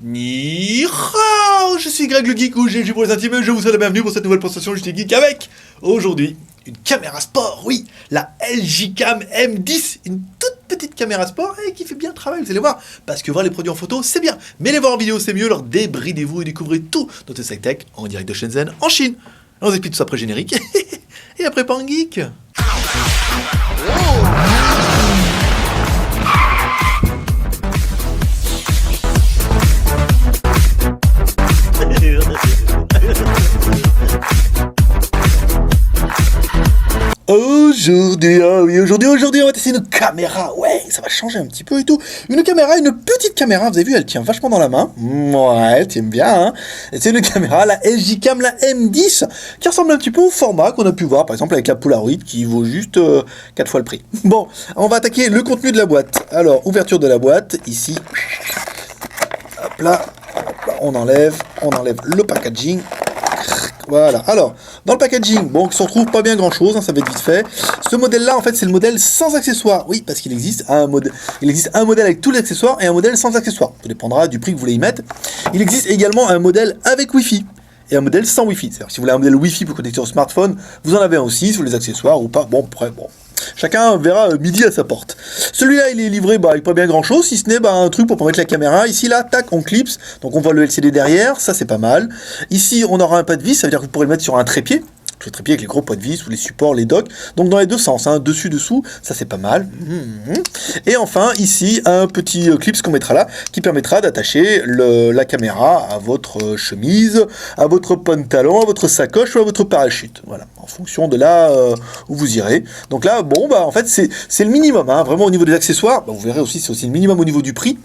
Ni hao, je suis Greg le Geek ou GG pour les intimes, je vous souhaite la bienvenue pour cette nouvelle présentation JT Geek avec, aujourd'hui, une caméra sport, oui, la LG Cam M10, une toute petite caméra sport et qui fait bien le travail, vous allez voir, parce que voir les produits en photo, c'est bien, mais les voir en vidéo, c'est mieux, alors débridez-vous et découvrez tout notre tech en direct de Shenzhen, en Chine. On vous explique tout ça après générique, et après Pan Geek. Aujourd'hui, on va tester une caméra. Ouais, ça va changer un petit peu et tout. Une caméra, une petite caméra. Vous avez vu, elle tient vachement dans la main. Ouais, elle tient bien. Hein. C'est une caméra, la LG Cam, la M10, qui ressemble un petit peu au format qu'on a pu voir, par exemple avec la Polaroid, qui vaut juste 4 fois le prix. Bon, on va attaquer le contenu de la boîte. Alors, ouverture de la boîte, ici. Hop là, on enlève le packaging. Voilà, alors, dans le packaging, bon, il se retrouve pas bien grand chose, hein, ça va être vite fait. Ce modèle-là, en fait, c'est le modèle sans accessoires. Oui, parce qu'il existe un modèle avec tous les accessoires et un modèle sans accessoires. Ça dépendra du prix que vous voulez y mettre. Il existe également un modèle avec Wi-Fi et un modèle sans Wi-Fi. C'est-à-dire, si vous voulez un modèle Wi-Fi pour connecter au smartphone, vous en avez un aussi, sur les accessoires ou pas. Bon, après, bon. Chacun verra midi à sa porte. Celui-là, il est livré avec pas bien grand-chose, si ce n'est un truc pour mettre la caméra. Ici, là, tac, on clipse. Donc, on voit le LCD derrière. Ça, c'est pas mal. Ici, on aura un pas de vis. Ça veut dire que vous pourrez le mettre sur un trépied. Le trépied avec les gros poids de vis ou les supports, les docks. Donc, dans les deux sens. Hein, dessus, dessous. Ça, c'est pas mal. Et enfin, ici, un petit clip qu'on mettra là qui permettra d'attacher la caméra à votre chemise, à votre pantalon, à votre sacoche ou à votre parachute. Voilà. En fonction de là où vous irez. Donc là, bon, en fait, c'est le minimum. Hein, vraiment, au niveau des accessoires, vous verrez aussi, c'est aussi le minimum au niveau du prix.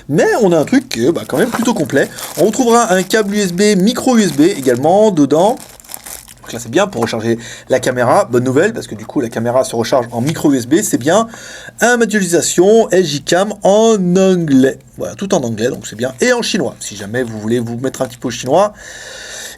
Mais on a un truc quand même plutôt complet. On retrouvera un câble USB, micro USB également dedans. Donc là, c'est bien pour recharger la caméra. Bonne nouvelle, parce que du coup, la caméra se recharge en micro USB. C'est bien. Un modélisation LG Cam en anglais. Voilà, tout en anglais, donc c'est bien. Et en chinois. Si jamais vous voulez vous mettre un petit peu au chinois,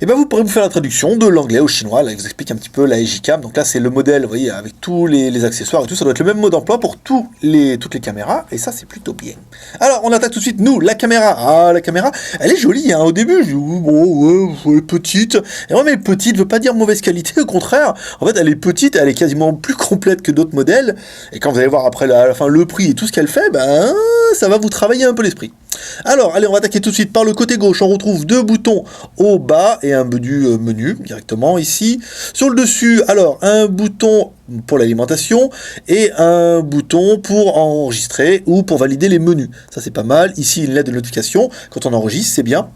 vous pourrez vous faire la traduction de l'anglais au chinois. Là, je vous explique un petit peu la LG Cam. Donc là, c'est le modèle, vous voyez, avec tous les accessoires et tout. Ça doit être le même mode d'emploi pour toutes les caméras. Et ça, c'est plutôt bien. Alors, on attaque tout de suite, nous, la caméra. Ah, la caméra, elle est jolie. Hein. Au début, je dis, bon, ouais, elle est petite. Et moi, mais petite ne veut pas dire mauvaise qualité. Au contraire, en fait, elle est petite. Elle est quasiment plus complète que d'autres modèles. Et quand vous allez voir après, à la fin, le prix et tout ce qu'elle fait, ça va vous travailler un peu l'esprit. Alors, allez, on va attaquer tout de suite par le côté gauche. On retrouve deux boutons au bas et un menu directement ici. Sur le dessus, alors, un bouton pour l'alimentation et un bouton pour enregistrer ou pour valider les menus. Ça, c'est pas mal. Ici, une lettre de notification. Quand on enregistre, c'est bien.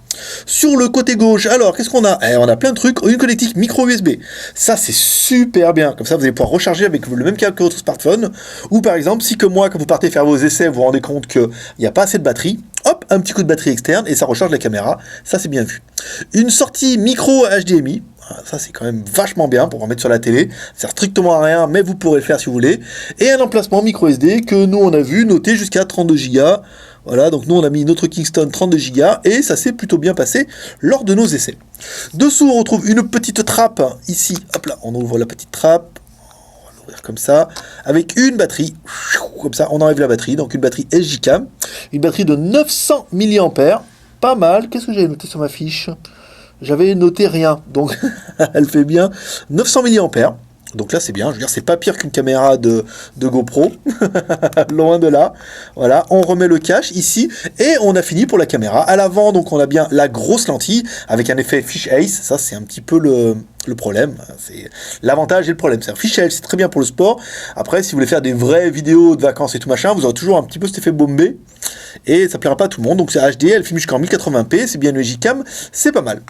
Sur le côté gauche, alors, qu'est-ce qu'on a ? On a plein de trucs. Une connectique micro USB. Ça, c'est super bien. Comme ça, vous allez pouvoir recharger avec le même câble que votre smartphone. Ou par exemple, si comme moi, quand vous partez faire vos essais, vous vous rendez compte qu'il n'y a pas assez de batterie, hop, un petit coup de batterie externe et ça recharge la caméra. Ça, c'est bien vu. Une sortie micro HDMI. Ça, c'est quand même vachement bien pour en mettre sur la télé. Ça sert strictement à rien, mais vous pourrez le faire si vous voulez. Et un emplacement micro SD que nous, on a vu noté jusqu'à 32 Go. Voilà, donc nous, on a mis notre Kingston 32 Go et ça s'est plutôt bien passé lors de nos essais. Dessous, on retrouve une petite trappe. Ici, hop là, on ouvre la petite trappe. On va l'ouvrir comme ça. Avec une batterie. Comme ça, on enlève la batterie. Donc une batterie LG Cam. Une batterie de 900 mAh. Pas mal. Qu'est-ce que j'avais noté sur ma fiche ? J'avais noté rien, donc elle fait bien 900 mAh. Donc là, c'est bien. Je veux dire, c'est pas pire qu'une caméra de GoPro. Loin de là. Voilà, on remet le cache ici. Et on a fini pour la caméra. À l'avant, donc, on a bien la grosse lentille avec un effet fisheye. Ça, c'est un petit peu le problème. C'est l'avantage et le problème. C'est-à-dire, fisheye, c'est très bien pour le sport. Après, si vous voulez faire des vraies vidéos de vacances et tout machin, vous aurez toujours un petit peu cet effet bombé. Et ça plaira pas à tout le monde. Donc, c'est HD. Elle filme jusqu'en 1080p. C'est bien une LG Cam. C'est pas mal.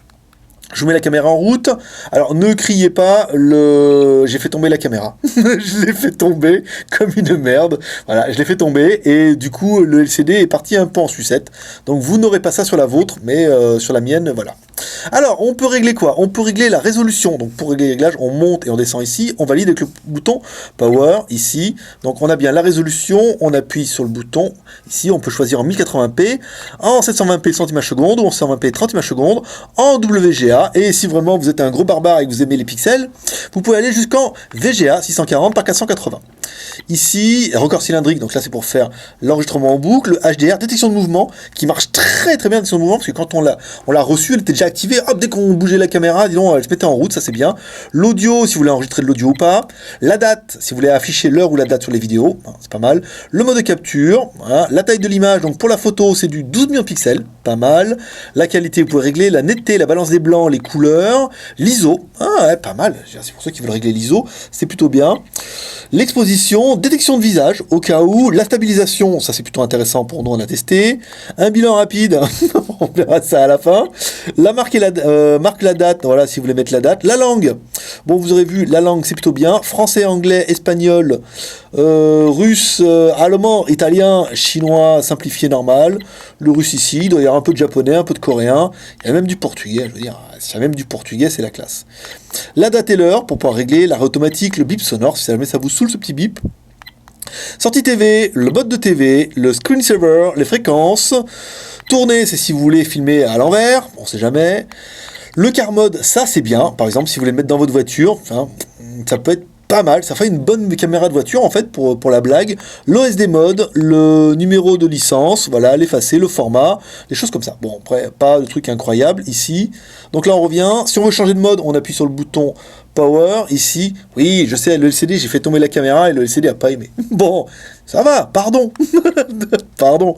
Je vous mets la caméra en route. Alors, ne criez pas, j'ai fait tomber la caméra. Je l'ai fait tomber comme une merde. Voilà, je l'ai fait tomber et du coup, le LCD est parti un peu en sucette. Donc, vous n'aurez pas ça sur la vôtre, mais sur la mienne, voilà. Alors, on peut régler quoi? On peut régler la résolution. Donc, pour régler les réglages, on monte et on descend ici. On valide avec le bouton Power, ici. Donc, on a bien la résolution. On appuie sur le bouton. Ici, on peut choisir en 1080p, en 720p cm/s ou en 120p 30 images secondes, en WGA. Et si vraiment vous êtes un gros barbare et que vous aimez les pixels, vous pouvez aller jusqu'en VGA 640 par 480. Ici, record cylindrique, donc là c'est pour faire l'enregistrement en boucle, le HDR, détection de mouvement, qui marche très très bien, détection de mouvement, parce que quand on l'a reçu, elle était déjà activée, hop, dès qu'on bougeait la caméra, disons, elle se mettait en route, ça c'est bien. L'audio, si vous voulez enregistrer de l'audio ou pas. La date, si vous voulez afficher l'heure ou la date sur les vidéos, c'est pas mal. Le mode de capture, voilà. La taille de l'image, donc pour la photo, c'est du 12 millions de pixels, pas mal. La qualité, vous pouvez régler la netteté, la balance des blancs, les couleurs, l'ISO, ouais, pas mal, c'est pour ceux qui veulent régler l'ISO, c'est plutôt bien. L'exposition, détection de visage, au cas où, la stabilisation, ça c'est plutôt intéressant pour nous, on a testé. Un bilan rapide, on verra ça à la fin. La marque la date, voilà, si vous voulez mettre la date. La langue, bon, vous aurez vu, la langue c'est plutôt bien. Français, anglais, espagnol, russe, allemand, italien, chinois, simplifié, normal. Le russe ici, il doit y avoir un peu de japonais, un peu de coréen. Il y a même du portugais, je veux dire, s'il y a même du portugais, c'est la classe. La date et l'heure, pour pouvoir régler l'arrêt automatique, le bip sonore, si jamais ça vous saoule ce petit bip. Sortie TV, le mode de TV, le screensaver, les fréquences. Tourner, c'est si vous voulez filmer à l'envers, on sait jamais. Le car mode, ça c'est bien. Par exemple, si vous voulez le mettre dans votre voiture, enfin, ça peut être pas mal. Ça fait une bonne caméra de voiture en fait pour la blague. L'OSD mode, le numéro de licence, voilà, l'effacer, le format, des choses comme ça. Bon, après, pas de truc incroyable ici. Donc là, on revient. Si on veut changer de mode, on appuie sur le bouton Power, ici. Oui, je sais, le LCD, j'ai fait tomber la caméra et le LCD a pas aimé. Bon, ça va, pardon. Pardon.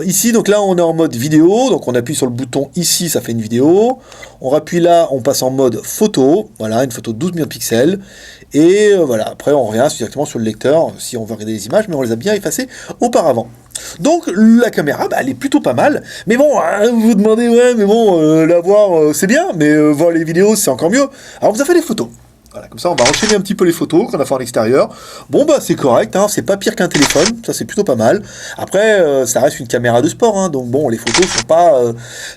Ici, donc là, on est en mode vidéo. Donc on appuie sur le bouton ici, ça fait une vidéo. On appuie là, on passe en mode photo. Voilà, une photo de 12 millions de pixels. Et voilà, après, on revient directement sur le lecteur si on veut regarder les images, mais on les a bien effacées auparavant. Donc la caméra, bah, elle est plutôt pas mal. Mais bon, vous vous demandez, ouais, mais bon, la voir, c'est bien, mais voir les vidéos, c'est encore mieux. Alors, on vous a fait des photos. Voilà, comme ça, on va enchaîner un petit peu les photos qu'on a fait en extérieur. Bon, bah, c'est correct, hein, c'est pas pire qu'un téléphone, ça, c'est plutôt pas mal. Après, ça reste une caméra de sport, hein, donc bon, les photos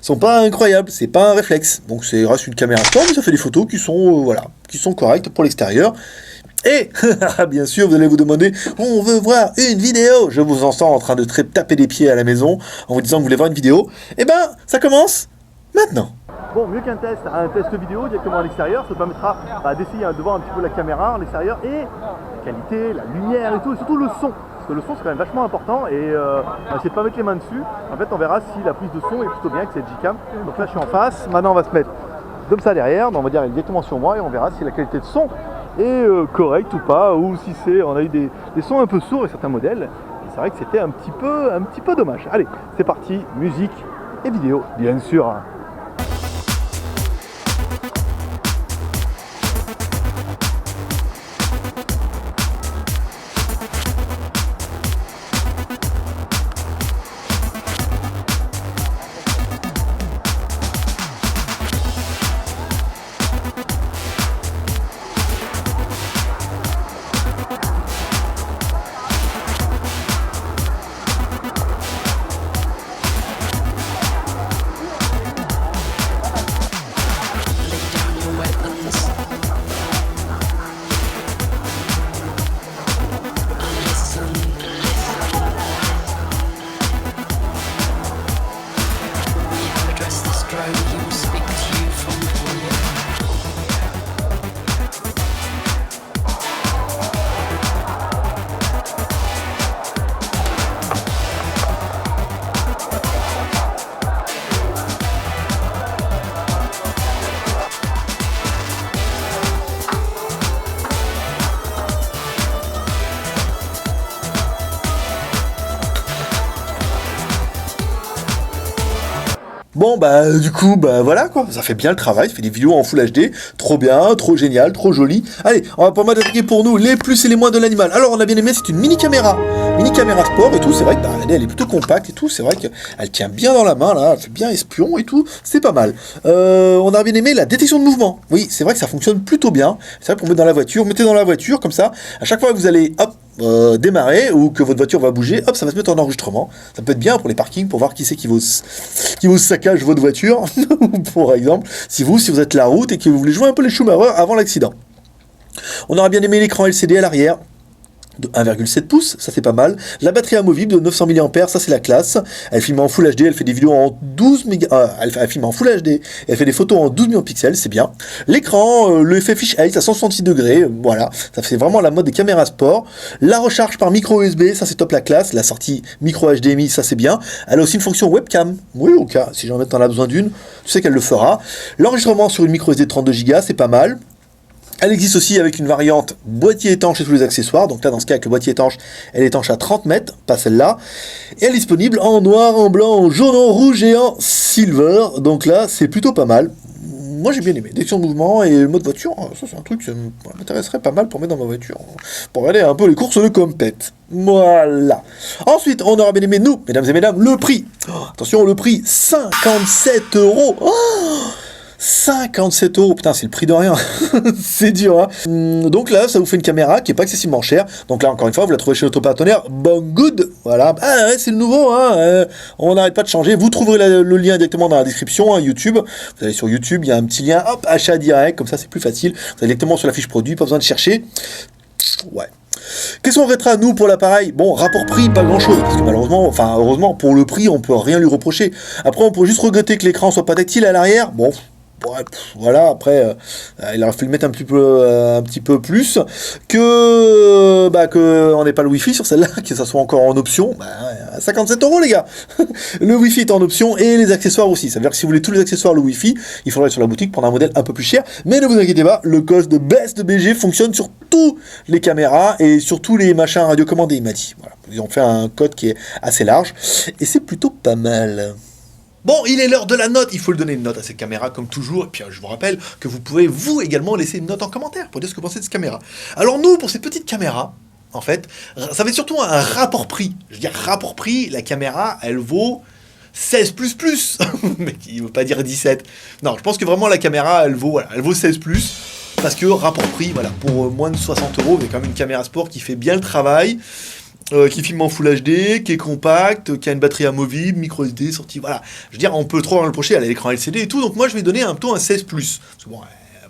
sont pas incroyables, c'est pas un réflexe. Donc, c'est reste une caméra de sport, mais ça fait des photos qui sont, voilà, qui sont correctes pour l'extérieur. Et, bien sûr, vous allez vous demander, on veut voir une vidéo. Je vous entends en train de taper des pieds à la maison en vous disant que vous voulez voir une vidéo. Eh ben, ça commence maintenant. Bon, mieux qu'un test, vidéo directement à l'extérieur, ça permettra d'essayer de voir un petit peu la caméra à l'extérieur et la qualité, la lumière et tout, et surtout le son. Parce que le son c'est quand même vachement important et on va essayer de pas mettre les mains dessus. En fait, on verra si la prise de son est plutôt bien, que c'est Gcam. Donc là, je suis en face. Maintenant, on va se mettre comme ça derrière. Donc, on va dire elle est directement sur moi et on verra si la qualité de son est correcte ou pas, ou si on a eu des sons un peu sourds avec certains modèles. Et c'est vrai que c'était un petit peu dommage. Allez, c'est parti, musique et vidéo, bien sûr. Bon bah du coup bah voilà quoi, ça fait bien le travail, ça fait des vidéos en Full HD, trop bien, trop génial, trop joli. Allez, on va pas mal attaquer pour nous les plus et les moins de l'animal. Alors on a bien aimé, c'est une mini caméra sport et tout, c'est vrai que bah, elle est plutôt compacte et tout, c'est vrai qu'elle tient bien dans la main là, elle fait bien espion et tout, c'est pas mal. On a bien aimé la détection de mouvement, oui c'est vrai que ça fonctionne plutôt bien, c'est vrai pour mettre dans la voiture, mettez dans la voiture comme ça, à chaque fois que vous allez hop, démarrer ou que votre voiture va bouger, hop, ça va se mettre en enregistrement. Ça peut être bien pour les parkings, pour voir qui c'est qui vous saccage votre voiture, par exemple, si vous êtes la route et que vous voulez jouer un peu les Schumacher avant l'accident. On aura bien aimé l'écran LCD à l'arrière, de 1,7 pouces, ça c'est pas mal. La batterie amovible de 900 mAh, ça c'est la classe. Elle filme en Full HD, elle fait des vidéos en 12 méga... elle filme en Full HD, et elle fait des photos en 12 millions de pixels, c'est bien. L'écran, le effet fisheye à 166 degrés, voilà, ça fait vraiment la mode des caméras sport. La recharge par micro USB, ça c'est top la classe. La sortie micro HDMI, ça c'est bien. Elle a aussi une fonction webcam, oui au cas, si jamais t'en as besoin d'une, tu sais qu'elle le fera. L'enregistrement sur une micro SD de 32 Go, c'est pas mal. Elle existe aussi avec une variante boîtier étanche et tous les accessoires. Donc là, dans ce cas, avec le boîtier étanche, elle est étanche à 30 mètres, pas celle-là. Et elle est disponible en noir, en blanc, en jaune, en rouge et en silver. Donc là, c'est plutôt pas mal. Moi, j'ai bien aimé. Détection de mouvement et le mode voiture, ça c'est un truc qui m'intéresserait pas mal pour mettre dans ma voiture. Pour regarder un peu les courses de compète. Voilà. Ensuite, on aura bien aimé, nous, mesdames et mesdames, le prix. Oh, attention, le prix, 57 €. Oh, 57 €, putain, c'est le prix de rien. C'est dur, hein. Donc là, ça vous fait une caméra qui est pas excessivement chère. Donc là, encore une fois, vous la trouvez chez notre partenaire Banggood. Voilà. Ah ouais, c'est le nouveau, hein. On n'arrête pas de changer. Vous trouverez le lien directement dans la description, hein, YouTube. Vous allez sur YouTube, il y a un petit lien, hop, achat direct. Comme ça, c'est plus facile. Vous allez directement sur la fiche produit, pas besoin de chercher. Ouais. Qu'est-ce qu'on regrettera, nous, pour l'appareil? Bon, rapport prix, pas grand-chose, parce que malheureusement, enfin, heureusement, pour le prix, on peut rien lui reprocher. Après, on peut juste regretter que l'écran soit pas tactile à l'arrière. Bon, ouais, voilà, après, il aurait fallu le mettre un petit peu plus, que on n'ait pas le Wi-Fi sur celle-là, que ça soit encore en option. 57 € les gars. Le Wi-Fi est en option et les accessoires aussi. Ça veut dire que si vous voulez tous les accessoires, le Wi-Fi, il faudra aller sur la boutique prendre un modèle un peu plus cher. Mais ne vous inquiétez pas, le code de Best de BG fonctionne sur tous les caméras et sur tous les machins radiocommandés, il m'a dit. Voilà. Ils ont fait un code qui est assez large et c'est plutôt pas mal. Bon, il est l'heure de la note, il faut lui donner une note à cette caméra comme toujours, et puis je vous rappelle que vous pouvez vous également laisser une note en commentaire pour dire ce que vous pensez de cette caméra. Alors nous, pour cette petite caméra, en fait, ça va être surtout un rapport prix. Je veux dire, rapport prix, la caméra, elle vaut 16++, mais qui ne veut pas dire 17. Non, je pense que vraiment la caméra, elle vaut 16+, parce que rapport prix, voilà, pour moins de 60 €, vous avez quand même une caméra sport qui fait bien le travail, qui filme en Full HD, qui est compact, qui a une batterie amovible, micro SD, sortie, voilà. Je veux dire, on peut trop en reprocher, elle a l'écran LCD et tout, donc moi je vais donner plutôt un 16+. Parce que bon,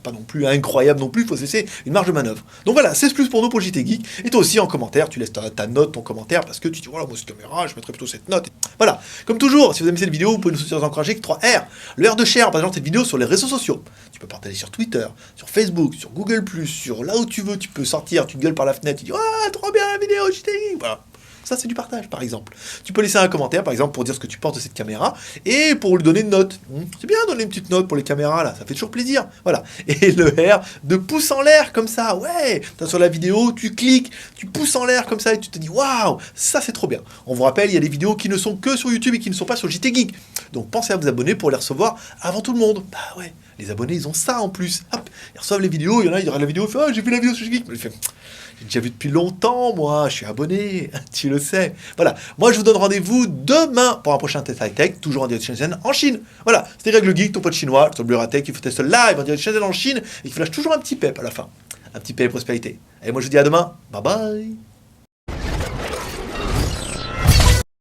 pas non plus incroyable non plus, il faut se laisser une marge de manœuvre. Donc voilà, 16+ pour nous pour JT Geek, et toi aussi en commentaire, tu laisses ta note, ton commentaire, parce que tu dis, voilà, moi cette caméra, je mettrais plutôt cette note. Voilà, comme toujours, si vous aimez cette vidéo, vous pouvez nous soutenir encourager avec 3R, le R de share, par exemple cette vidéo sur les réseaux sociaux. Tu peux partager sur Twitter, sur Facebook, sur Google+, sur là où tu veux, tu peux sortir, tu gueules par la fenêtre, tu dis, ah, trop bien la vidéo, JT Geek, voilà. Ça, c'est du partage, par exemple. Tu peux laisser un commentaire, par exemple, pour dire ce que tu penses de cette caméra, et pour lui donner une note. C'est bien de donner une petite note pour les caméras, là, ça fait toujours plaisir. Voilà. Et le R de pouce en l'air, comme ça, ouais. Sur la vidéo, tu cliques, tu pousses en l'air, comme ça, et tu te dis, waouh, ça, c'est trop bien. On vous rappelle, il y a des vidéos qui ne sont que sur YouTube et qui ne sont pas sur JT Geek. Donc, pensez à vous abonner pour les recevoir avant tout le monde. Bah ouais, les abonnés, ils ont ça en plus. Hop, ils reçoivent les vidéos, il y en a, il regarde la vidéo, il fait, ah, j'ai vu la vidéo sur JT Geek. Mais il fait, j'ai déjà vu depuis longtemps, moi, je suis abonné, tu le sais. Voilà, moi je vous donne rendez-vous demain pour un prochain test high-tech, toujours en direct de Shenzhen, en Chine. Voilà, c'était Greg le Geek, ton pote chinois, ton Tech, il faut tester live en direct de Shenzhen en Chine, et il flash toujours un petit pep à la fin. Un petit pep prospérité. Et moi je vous dis à demain, bye bye.